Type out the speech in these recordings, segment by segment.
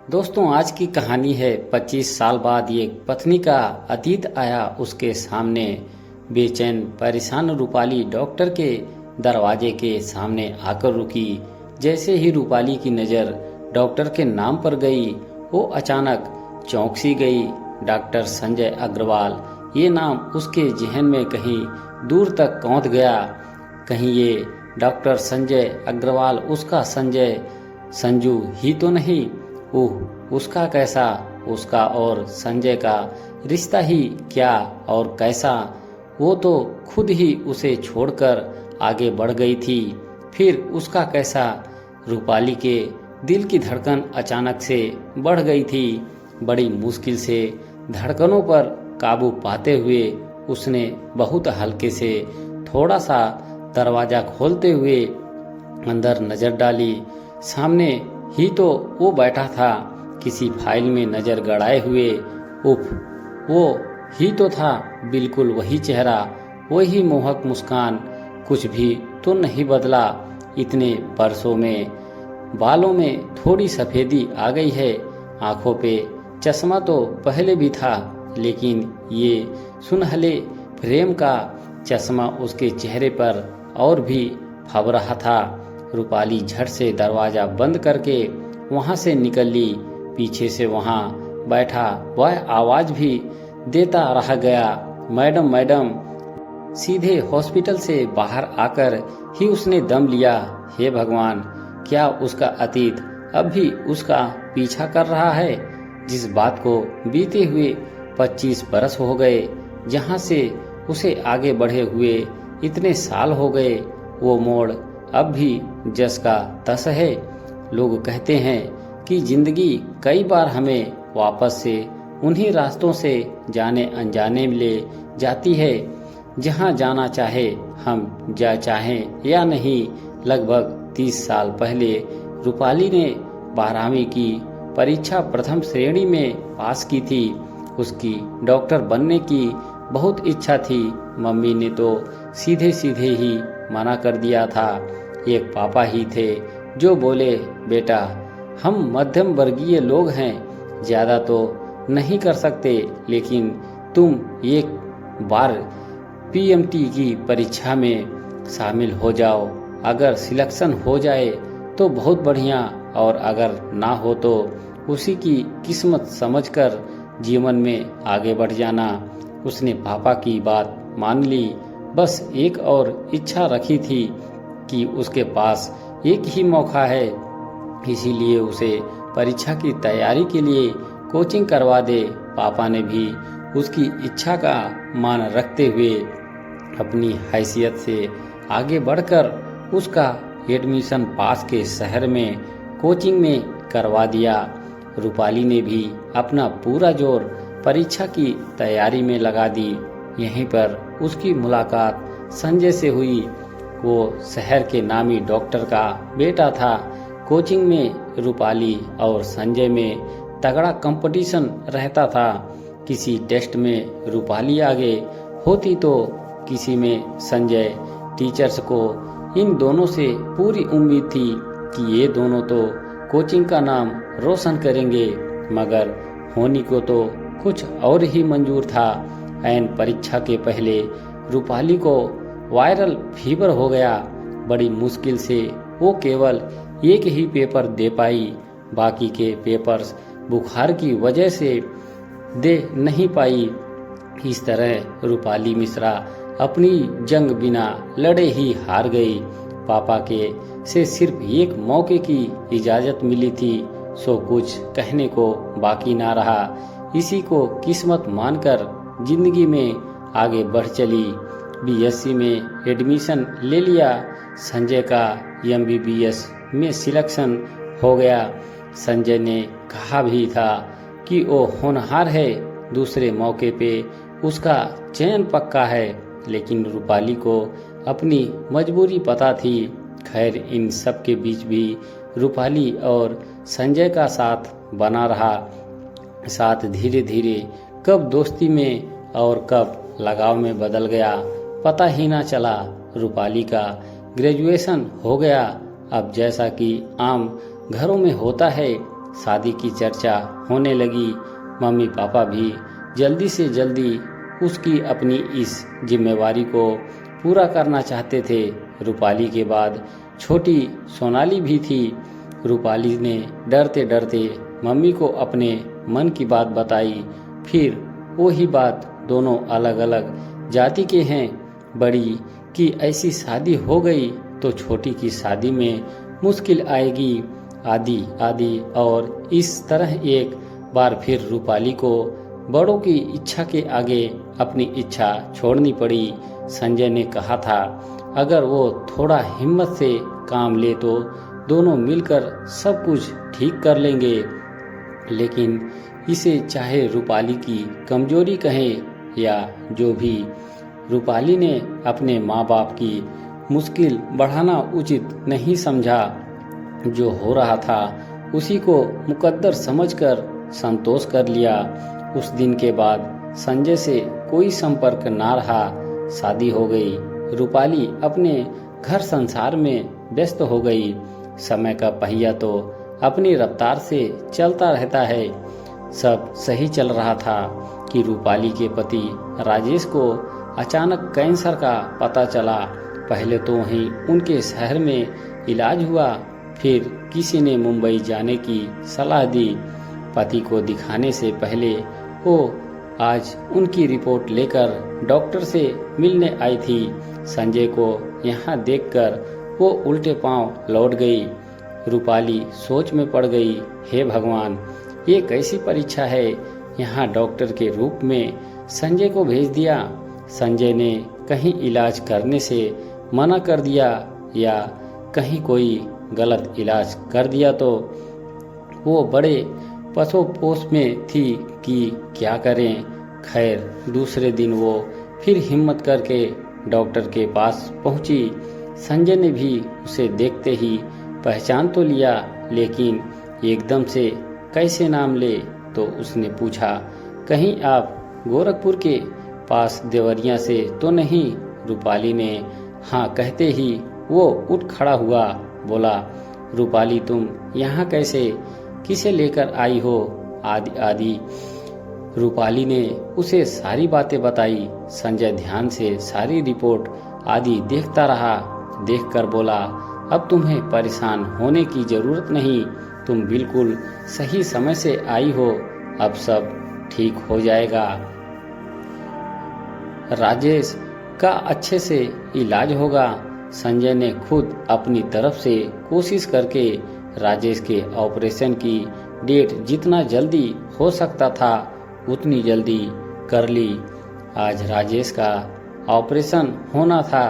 दोस्तों, आज की कहानी है 25 साल बाद एक पत्नी का अतीत आया उसके सामने। बेचैन परेशान रूपाली डॉक्टर के दरवाजे के सामने आकर रुकी। जैसे ही रूपाली की नज़र डॉक्टर के नाम पर गई, वो अचानक चौंक सी गई। डॉक्टर संजय अग्रवाल, ये नाम उसके जहन में कहीं दूर तक कौंध गया। कहीं ये डॉक्टर संजय अग्रवाल उसका संजय संजू ही तो नहीं? ओह, उसका कैसा? उसका और संजय का रिश्ता ही क्या और कैसा? वो तो खुद ही उसे छोड़कर आगे बढ़ गई थी। फिर उसका कैसा? रूपाली के दिल की धड़कन अचानक से बढ़ गई थी। बड़ी मुश्किल से धड़कनों पर काबू पाते हुए उसने बहुत हल्के से थोड़ा सा दरवाजा खोलते हुए अंदर नजर डाली। सामने ही तो वो बैठा था, किसी फाइल में नजर गड़ाए हुए। उफ, वो ही तो था, बिल्कुल वही चेहरा, वही मोहक मुस्कान। कुछ भी तो नहीं बदला इतने बरसों में। बालों में थोड़ी सफेदी आ गई है, आंखों पे चश्मा तो पहले भी था, लेकिन ये सुनहले फ्रेम का चश्मा उसके चेहरे पर और भी फब रहा था। रूपाली झट से दरवाजा बंद करके वहां से निकल ली। पीछे से वहां बैठा वह आवाज भी देता रह गया, मैडम मैडम। सीधे हॉस्पिटल से बाहर आकर ही उसने दम लिया। हे भगवान, क्या उसका अतीत अब भी उसका पीछा कर रहा है? जिस बात को बीते हुए 25 बरस हो गए, जहां से उसे आगे बढ़े हुए इतने साल हो गए, वो मोड़ अब भी जस का तस है। लोग कहते हैं कि जिंदगी कई बार हमें वापस से उन्हीं रास्तों से जाने अनजाने में ले जाती है, जहां जाना चाहे हम जा चाहें या नहीं। लगभग 30 साल पहले रूपाली ने 12वीं की परीक्षा प्रथम श्रेणी में पास की थी। उसकी डॉक्टर बनने की बहुत इच्छा थी। मम्मी ने तो सीधे सीधे ही मना कर दिया था। एक पापा ही थे जो बोले, बेटा हम मध्यम वर्गीय लोग हैं, ज़्यादा तो नहीं कर सकते, लेकिन तुम एक बार पीएमटी की परीक्षा में शामिल हो जाओ। अगर सिलेक्शन हो जाए तो बहुत बढ़िया, और अगर ना हो तो उसी की किस्मत समझकर जीवन में आगे बढ़ जाना। उसने पापा की बात मान ली। बस एक और इच्छा रखी थी कि उसके पास एक ही मौका है, इसीलिए उसे परीक्षा की तैयारी के लिए कोचिंग करवा दे। पापा ने भी उसकी इच्छा का मान रखते हुए अपनी हैसियत से आगे बढ़कर उसका एडमिशन पास के शहर में कोचिंग में करवा दिया। रूपाली ने भी अपना पूरा जोर परीक्षा की तैयारी में लगा दी। यहीं पर उसकी मुलाकात संजय से हुई। वो शहर के नामी डॉक्टर का बेटा था। कोचिंग में रूपाली और संजय में तगड़ा कंपटीशन रहता था। किसी टेस्ट में रूपाली आगे होती तो किसी में संजय। टीचर्स को इन दोनों से पूरी उम्मीद थी कि ये दोनों तो कोचिंग का नाम रोशन करेंगे, मगर होनी को तो कुछ और ही मंजूर था। ऐन परीक्षा के पहले रूपाली को वायरल फीवर हो गया। बड़ी मुश्किल से वो केवल एक ही पेपर दे पाई। बाकी के पेपर्स बुखार की वजह से दे नहीं पाई। इस तरह रूपाली मिश्रा अपनी जंग बिना लड़े ही हार गई। पापा के से सिर्फ एक मौके की इजाजत मिली थी, सो कुछ कहने को बाकी ना रहा। इसी को किस्मत मानकर जिंदगी में आगे बढ़ चली। बीएससी में एडमिशन ले लिया। संजय का एमबीबीएस में सिलेक्शन हो गया। संजय ने कहा भी था कि वो होनहार है, दूसरे मौके पे उसका चयन पक्का है, लेकिन रूपाली को अपनी मजबूरी पता थी। खैर, इन सब के बीच भी रूपाली और संजय का साथ बना रहा। साथ धीरे धीरे कब दोस्ती में और कब लगाव में बदल गया, पता ही ना चला। रूपाली का ग्रेजुएशन हो गया। अब जैसा कि आम घरों में होता है, शादी की चर्चा होने लगी। मम्मी पापा भी जल्दी से जल्दी उसकी अपनी इस जिम्मेवारी को पूरा करना चाहते थे। रूपाली के बाद छोटी सोनाली भी थी। रूपाली ने डरते डरते मम्मी को अपने मन की बात बताई। फिर वही बात, दोनों अलग अलग जाति के हैं, बड़ी की ऐसी शादी हो गई तो छोटी की शादी में मुश्किल आएगी, आदि आदि। और इस तरह एक बार फिर रूपाली को बड़ों की इच्छा के आगे अपनी इच्छा छोड़नी पड़ी। संजय ने कहा था अगर वो थोड़ा हिम्मत से काम ले तो दोनों मिलकर सब कुछ ठीक कर लेंगे। लेकिन इसे चाहे रूपाली की कमजोरी कहें या जो भी, रूपाली ने अपने माँ बाप की मुश्किल बढ़ाना उचित नहीं समझा। जो हो रहा था उसी को मुकद्दर समझकर संतोष कर लिया। उस दिन के बाद संजय से कोई संपर्क ना रहा। शादी हो गई। रूपाली अपने घर संसार में व्यस्त हो गई। समय का पहिया तो अपनी रफ्तार से चलता रहता है। सब सही चल रहा था कि रूपाली के पति राजेश को अचानक कैंसर का पता चला। पहले तो वहीं उनके शहर में इलाज हुआ, फिर किसी ने मुंबई जाने की सलाह दी। पति को दिखाने से पहले वो आज उनकी रिपोर्ट लेकर डॉक्टर से मिलने आई थी। संजय को यहाँ देखकर वो उल्टे पांव लौट गई। रूपाली सोच में पड़ गई, हे भगवान, ये कैसी परीक्षा है। यहाँ डॉक्टर के रूप में संजय को भेज दिया। संजय ने कहीं इलाज करने से मना कर दिया या कहीं कोई गलत इलाज कर दिया तो वो बड़े पसोपोस में थी कि क्या करें। खैर दूसरे दिन वो फिर हिम्मत करके डॉक्टर के पास पहुंची। संजय ने भी उसे देखते ही पहचान तो लिया, लेकिन एकदम से कैसे नाम ले तो उसने पूछा, कहीं आप गोरखपुर के पास देवरिया से तो नहीं। रूपाली ने हाँ कहते ही वो उठ खड़ा हुआ, बोला, रूपाली तुम यहाँ कैसे, किसे लेकर आई हो, आदि आदि। रूपाली ने उसे सारी बातें बताई। संजय ध्यान से सारी रिपोर्ट आदि देखता रहा। देखकर बोला, अब तुम्हें परेशान होने की जरूरत नहीं, तुम बिल्कुल सही समय से आई हो, अब सब ठीक हो जाएगा। राजेश का अच्छे से इलाज होगा। संजय ने खुद अपनी तरफ से कोशिश करके राजेश के ऑपरेशन की डेट जितना जल्दी हो सकता था उतनी जल्दी कर ली। आज राजेश का ऑपरेशन होना था।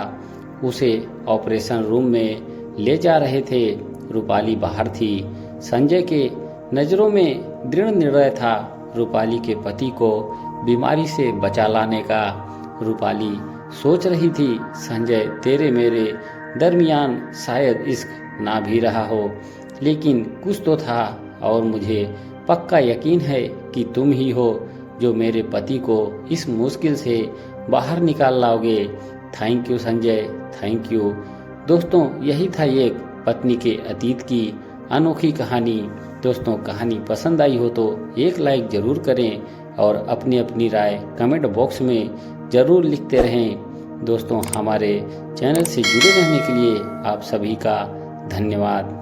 उसे ऑपरेशन रूम में ले जा रहे थे। रूपाली बाहर थी। संजय के नजरों में दृढ़ निर्णय था रूपाली के पति को बीमारी से बचा लाने का। रूपाली सोच रही थी, संजय तेरे मेरे दरमियान शायद इश्क ना भी रहा हो, लेकिन कुछ तो था और मुझे पक्का यकीन है कि तुम ही हो जो मेरे पति को इस मुश्किल से बाहर निकाल लाओगे। Thank you Sanjay, thank you. दोस्तों, यही था एक पत्नी के अतीत की अनोखी कहानी। दोस्तों, कहानी पसंद आई हो तो एक लाइक जरूर करें और अपनी अपनी राय कमेंट बॉक्स में जरूर लिखते रहें। दोस्तों, हमारे चैनल से जुड़े रहने के लिए आप सभी का धन्यवाद।